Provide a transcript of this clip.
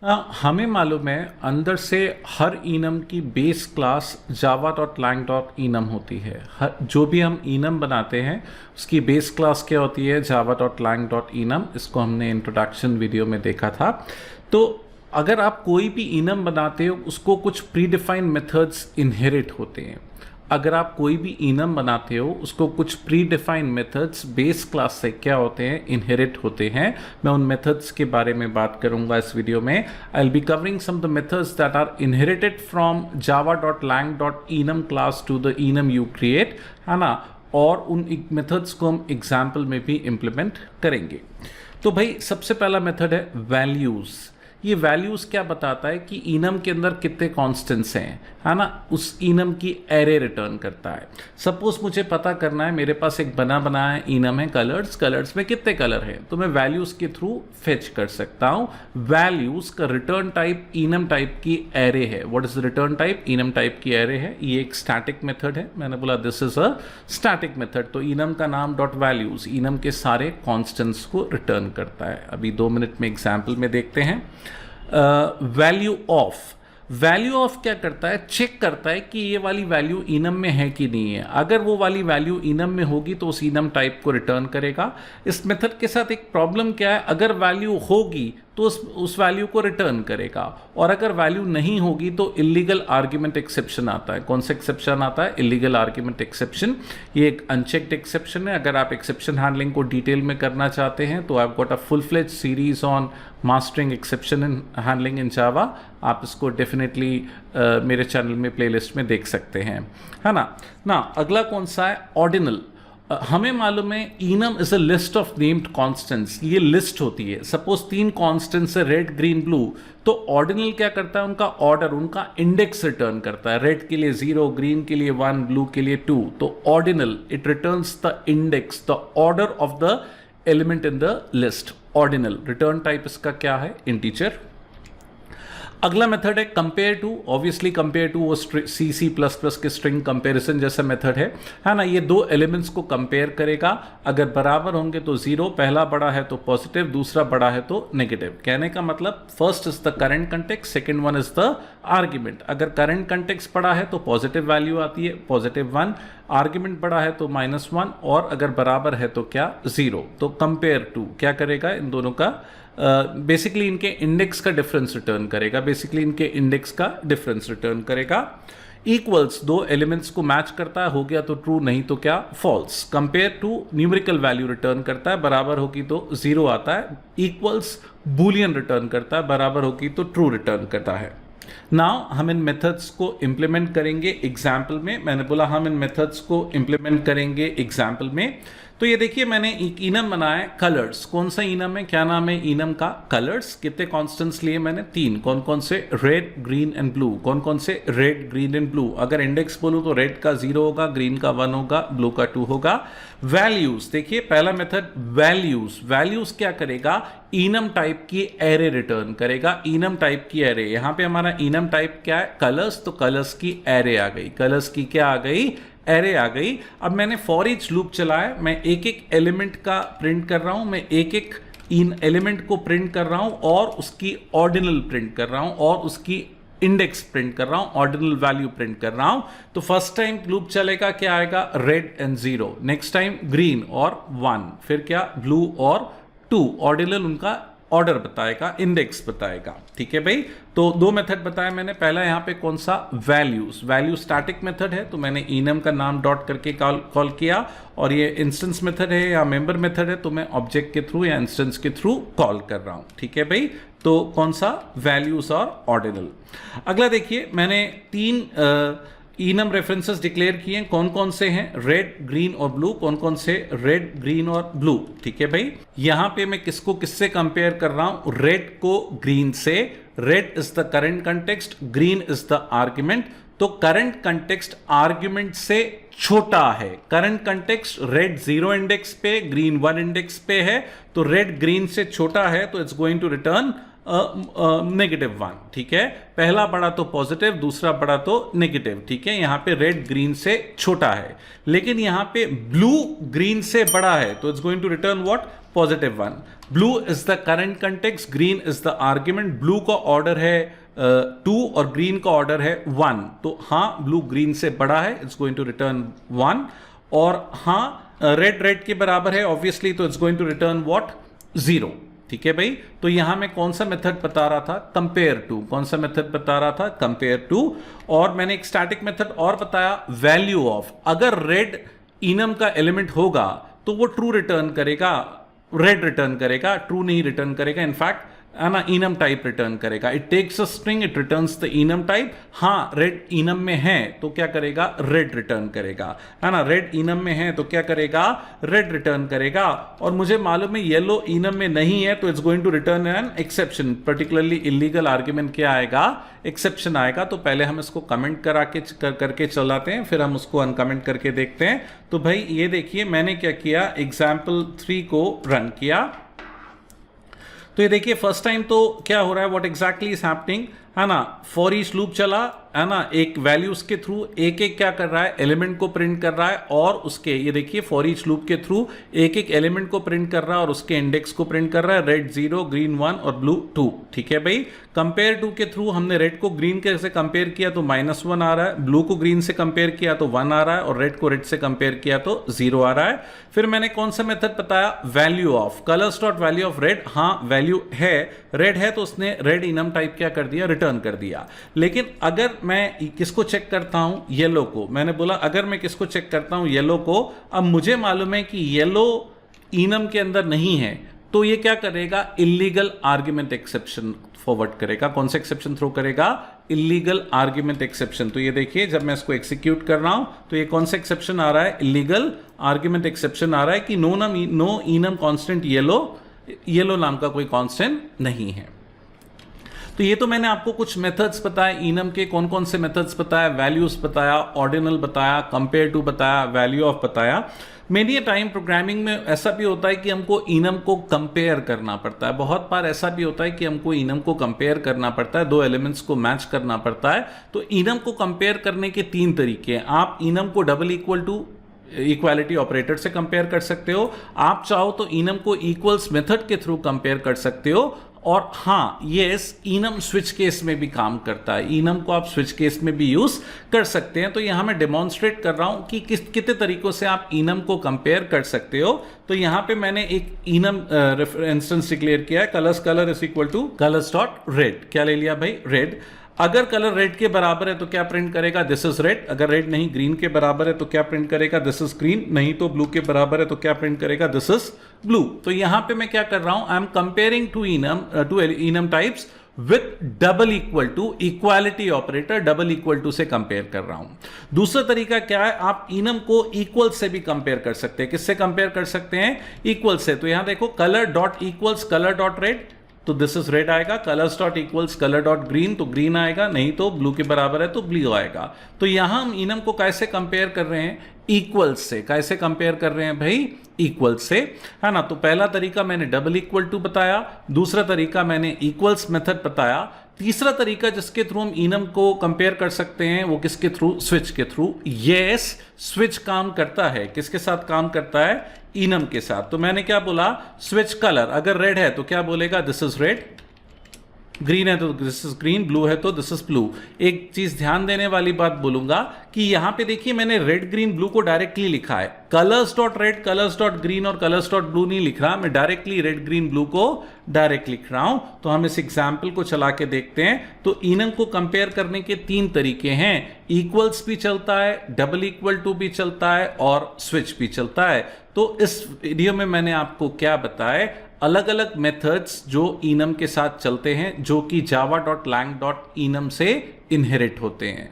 हमें मालूम है अंदर से हर इनम की बेस क्लास java.lang.enum होती है। जो भी हम इनम बनाते हैं उसकी बेस क्लास क्या होती है, java.lang.enum। इसको हमने इंट्रोडक्शन वीडियो में देखा था। तो अगर आप कोई भी इनम बनाते हो उसको कुछ प्री डिफाइंड मेथड्स इनहेरिट होते हैं। अगर आप कोई भी इनम बनाते हो उसको कुछ pre defined methods base class से क्या होते हैं, इनहेरिट होते हैं। मैं उन मेथड्स के बारे में बात करूंगा इस वीडियो में। I will be covering some of the methods that are inherited from java.lang.enum class to the enum you create, है ना। और उन मेथड्स को हम एग्जाम्पल में भी इंप्लीमेंट करेंगे। तो भाई सबसे पहला मेथड है वैल्यूज़। ये वैल्यूज क्या बताता है कि इनम के अंदर कितने कांस्टेंट्स हैं, है ना। उस इनम की एरे रिटर्न करता है। सपोज मुझे पता करना है, मेरे पास एक बना है इनम है कलर्स में कितने कलर हैं, तो मैं वैल्यूज के थ्रू फेच कर सकता हूं। वैल्यूज का रिटर्न टाइप इनम टाइप की एरे है। What is return type? Enum type की एरे है। ये एक स्टैटिक मेथड है। मैंने बोला this is a static method. तो इनम का नाम डॉट वैल्यूज इनम के सारे कॉन्स्टेंट्स को रिटर्न करता है। अभी 2 मिनट में एग्जाम्पल में देखते हैं। वैल्यू ऑफ क्या करता है, चेक करता है कि ये वाली वैल्यू इनम में है कि नहीं है। अगर वो वाली वैल्यू इनम में होगी तो उस इनम टाइप को रिटर्न करेगा। इस मेथड के साथ एक प्रॉब्लम क्या है, अगर वैल्यू होगी तो उस वैल्यू को रिटर्न करेगा, और अगर वैल्यू नहीं होगी तो इलीगल आर्ग्यूमेंट एक्सेप्शन आता है। कौन सा एक्सेप्शन आता है? Illegal argument exception. ये एक अनचेक्ड एक्सेप्शन है। अगर आप एक्सेप्शन हैंडलिंग को डिटेल में करना चाहते हैं तो I have got a full fledge series on mastering exception in handling in Java. आप इसको डेफिनेटली मेरे चैनल में प्लेलिस्ट में देख सकते हैं, है ना। अगला कौन सा है? ऑर्डिनल। हमें मालूम है enum is a list of named constants. ये लिस्ट होती है। सपोज 3 कॉन्स्टेंट्स है, रेड ग्रीन ब्लू। तो ऑर्डिनल क्या करता है? उनका ऑर्डर, उनका इंडेक्स रिटर्न करता है। रेड के लिए 0, ग्रीन के लिए 1, ब्लू के लिए 2। तो ordinal it returns the index, the order of the element in the list. Ordinal return type इसका क्या है? इंटीजर। अगला मेथड है compare to. Obviously compare to वो C++ के स्ट्रिंग कंपैरिजन जैसा मेथड है ना। ये 2 एलिमेंट्स को कंपेयर करेगा। अगर बराबर होंगे तो 0, पहला बड़ा है तो पॉजिटिव, दूसरा बड़ा है तो नेगेटिव। कहने का मतलब first is the current context, second one is the argument. अगर करंट कंटेक्स्ट बड़ा है तो पॉजिटिव वैल्यू आती है, +1। आर्ग्यूमेंट बड़ा है तो -1, और अगर बराबर है तो क्या? 0। तो कंपेयर टू क्या करेगा? इन दोनों का बेसिकली इनके इंडेक्स का डिफरेंस रिटर्न करेगा। इक्वल्स 2 एलिमेंट्स को मैच करता है, हो गया तो ट्रू, नहीं तो क्या? False. Compare to numerical value return करता है, बराबर होगी तो 0 आता है। इक्वल्स बूलियन रिटर्न करता है, बराबर होगी तो ट्रू रिटर्न करता है। नाउ हम इन मेथड्स को इंप्लीमेंट करेंगे एग्जाम्पल में। मैंने बोला हम इन मेथड्स को इंप्लीमेंट करेंगे एग्जाम्पल में। तो ये देखिए मैंने एक इनम बनाया है कलर्स। कौन सा इनम है? क्या नाम है इनम का? कलर्स। कितने कॉन्स्टेंट्स लिए मैंने? 3। कौन कौन से? Red, green and blue. कौन कौन से? Red, green and blue. अगर इंडेक्स बोलूं तो रेड का 0 होगा, ग्रीन का 1 होगा, ब्लू का 2 होगा। वैल्यूज देखिए, पहला मेथड वैल्यूज क्या करेगा? इनम टाइप की एरे रिटर्न करेगा। इनम टाइप की एरे, यहां पे हमारा इनम टाइप क्या है? कलर्स। तो कलर्स की एरे आ गई। कलर्स की क्या आ गई? एरे आ गई। अब मैंने फॉर ईच लूप चलाया। मैं एक एक एलिमेंट का प्रिंट कर रहा हूं, मैं एक एक इन एलिमेंट को प्रिंट कर रहा हूं, और उसकी ऑर्डिनल प्रिंट कर रहा हूं, और उसकी इंडेक्स प्रिंट कर रहा हूं, ऑर्डिनल वैल्यू प्रिंट कर रहा हूं। तो फर्स्ट टाइम लूप चलेगा, क्या आएगा? Red and 0। Next time green और 1, फिर क्या? ब्लू और 2। ऑर्डिनल उनका ऑर्डर बताएगा, इंडेक्स बताएगा। ठीक है भाई। तो 2 मेथड बताया मैंने। पहला यहां पे कौन सा? वैल्यू स्टैटिक मेथड है, तो मैंने इनम का नाम डॉट करके कॉल किया। और ये इंस्टेंस मेथड है या मेंबर मेथड है, तो मैं ऑब्जेक्ट के थ्रू या इंस्टेंस के थ्रू कॉल कर रहा हूं। ठीक है भाई। तो कौन सा? वैल्यूज और ऑर्डिनल। अगला देखिए, मैंने 3 इनम रेफरेंसेस डिक्लेयर किए। कौन कौन से हैं? रेड, ग्रीन और ब्लू। कौन कौन से? रेड, ग्रीन और ब्लू। ठीक है भाई। यहां पे मैं किसको किससे कंपेयर कर रहा हूं? रेड को ग्रीन से। Red is the current context, green is the argument. तो करंट कंटेक्स्ट आर्ग्यूमेंट से छोटा है। करंट कंटेक्स्ट रेड 0 इंडेक्स पे, ग्रीन 1 इंडेक्स पे है। तो रेड ग्रीन से छोटा है, तो इट्स गोइंग टू रिटर्न -1, ठीक है। पहला पढ़ा तो पॉजिटिव, दूसरा पढ़ा तो नेगेटिव, ठीक है। यहाँ पे रेड ग्रीन से छोटा है, लेकिन यहाँ पे ब्लू ग्रीन से बड़ा है, तो it's going to return what, +1। Blue is the current context, green is the argument. Blue का ऑर्डर है 2 और ग्रीन का ऑर्डर है 1, तो हाँ ब्लू ग्रीन से बड़ा है, इट्स गोइंग टू रिटर्न 1। और हाँ रेड के बराबर है ऑब्वियसली, तो it's going to return what, 0, ठीक है भाई। तो यहां मैं कौन सा मेथड बता रहा था, कंपेयर टू। कौन सा मेथड बता रहा था, कंपेयर टू। और मैंने एक स्टैटिक मेथड और बताया, वैल्यू ऑफ। अगर रेड इनम का एलिमेंट होगा तो वो ट्रू रिटर्न करेगा, रेड रिटर्न करेगा, ट्रू नहीं रिटर्न करेगा। इनफैक्ट है ना, इनम टाइप रिटर्न करेगा। It takes a string, it returns the enum type. हाँ रेड इनम में है तो क्या करेगा, रेड रिटर्न करेगा, है ना। रेड इनम में है तो क्या करेगा, रेड रिटर्न करेगा। और मुझे मालूम है येलो इनम में नहीं है, तो it's going to return an exception. Particularly illegal argument क्या आएगा, एक्सेप्शन आएगा। तो पहले हम इसको कमेंट करके चलाते हैं, फिर हम उसको अनकमेंट करके देखते हैं। तो भाई ये देखिए मैंने क्या किया, एग्जाम्पल 3 को रन किया। तो ये देखिए फर्स्ट टाइम तो क्या हो रहा है, व्हाट एग्जैक्टली इज हैपनिंग, है ना। फॉर ईच लूप चला, है ना, एक वैल्यूज के थ्रू एक एक क्या कर रहा है, एलिमेंट को प्रिंट कर रहा है। और उसके ये देखिए फॉर ईच लूप के थ्रू एक एक एलिमेंट को प्रिंट कर रहा है और उसके इंडेक्स को प्रिंट कर रहा है। रेड 0, ग्रीन 1 और ब्लू 2, ठीक है भाई। कंपेयर टू के थ्रू हमने रेड को ग्रीन के से कंपेयर किया तो -1 आ रहा है, ब्लू को ग्रीन से कंपेयर किया तो 1 आ रहा है, और रेड को रेड से कंपेयर किया तो 0 आ रहा है। फिर मैंने कौन सा मेथड बताया, value of. Colours dot value of red, हाँ वैल्यू है, रेड है तो उसने रेड इनम टाइप क्या कर दिया, रिटर्न कर दिया। लेकिन अगर मैं किसको चेक करता हूं, येलो को। मैंने बोला अगर मैं किसको चेक करता हूं, येलो को। अब मुझे मालूम है कि येलो इनम के अंदर नहीं है, तो ये क्या करेगा, इलीगल आर्ग्यूमेंट एक्सेप्शन फॉरवर्ड करेगा। कौन सा एक्सेप्शन थ्रो करेगा, इलीगल आर्ग्यूमेंट एक्सेप्शन। तो ये देखिए जब मैं इसको एग्जीक्यूट कर रहा हूं तो ये कौन सा एक्सेप्शन आ रहा है, इलीगल आर्ग्यूमेंट एक्सेप्शन आ रहा है कि नो इनम कांस्टेंट येलो नाम का कोई कांस्टेंट नहीं है। तो ये तो मैंने आपको कुछ मेथड्स बताए इनम के, कौन कौन से मेथड्स बताया, वैल्यूज बताया, ऑर्डिनल बताया, कंपेयर टू बताया, वैल्यू ऑफ बताया। मेनी टाइम प्रोग्रामिंग में ऐसा भी होता है कि हमको इनम को कंपेयर करना पड़ता है। बहुत बार ऐसा भी होता है कि हमको इनम को कंपेयर करना पड़ता है, दो एलिमेंट्स को मैच करना पड़ता है। तो इनम को कंपेयर करने के 3 तरीके हैं। आप इनम को double equal to equality operator से कंपेयर कर सकते हो। आप चाहो तो इनम को इक्वल्स मेथड के थ्रू कंपेयर कर सकते हो। और हाँ ये इनम स्विच केस में भी काम करता है, इनम को आप स्विच केस में भी यूज कर सकते हैं। तो यहां मैं डेमोन्स्ट्रेट कर रहा हूं कि कितने तरीकों से आप इनम को कंपेयर कर सकते हो। तो यहां पे मैंने एक इनम इंस्टेंस डिक्लेयर किया है, colour is equal two colours dot red. क्या ले लिया भाई, रेड। अगर कलर रेड के बराबर है तो क्या प्रिंट करेगा, दिस इज रेड। अगर रेड नहीं ग्रीन के बराबर है तो क्या प्रिंट करेगा, दिस इज ग्रीन। नहीं तो ब्लू के बराबर है तो क्या प्रिंट करेगा, दिस इज ब्लू। तो यहां पे मैं क्या कर रहा हूं, I am comparing two enum types with double equal to equality operator, double equal to से कंपेयर कर रहा हूं। दूसरा तरीका क्या है, आप इनम को इक्वल से भी कंपेयर कर सकते हैं। किससे कंपेयर कर सकते हैं, इक्वल से। तो यहां देखो colour dot equals colour dot red, तो दिस इज रेड आएगा। Colours dot equals colour dot green, तो ग्रीन आएगा। नहीं तो ब्लू के बराबर है तो ब्लू आएगा। तो यहां हम इनम को कैसे कंपेयर कर रहे हैं, इक्वल्स से। कैसे कंपेयर कर रहे हैं भाई, इक्वल से, है ना। तो पहला तरीका मैंने डबल इक्वल टू बताया, दूसरा तरीका मैंने इक्वल्स मेथड बताया, तीसरा तरीका जिसके थ्रू हम इनम को कंपेयर कर सकते हैं वो किसके थ्रू, स्विच के थ्रू। यस, स्विच काम करता है, किसके साथ काम करता है, इनम के साथ। तो मैंने क्या बोला, स्विच कलर, अगर रेड है तो क्या बोलेगा, दिस इज रेड। ग्रीन है तो दिस इज ग्रीन, ब्लू है तो दिस इज ब्लू। एक चीज ध्यान देने वाली बात बोलूंगा कि यहां पे देखिए मैंने रेड ग्रीन ब्लू को डायरेक्टली लिखा है, colours dot red colours dot green और कलर्स डॉट ब्लू नहीं लिख रहा, मैं डायरेक्टली रेड ग्रीन ब्लू को डायरेक्ट लिख रहा हूं। तो हम इस एग्जाम्पल को चला के देखते हैं। तो इनम को कंपेयर करने के 3 तरीके हैं, इक्वल्स भी चलता है, डबल इक्वल टू भी चलता है और स्विच भी चलता है। तो इस वीडियो में मैंने आपको क्या बताया, अलग अलग मेथड्स जो इनम के साथ चलते हैं, जो कि java.lang.enum से इनहेरिट होते हैं।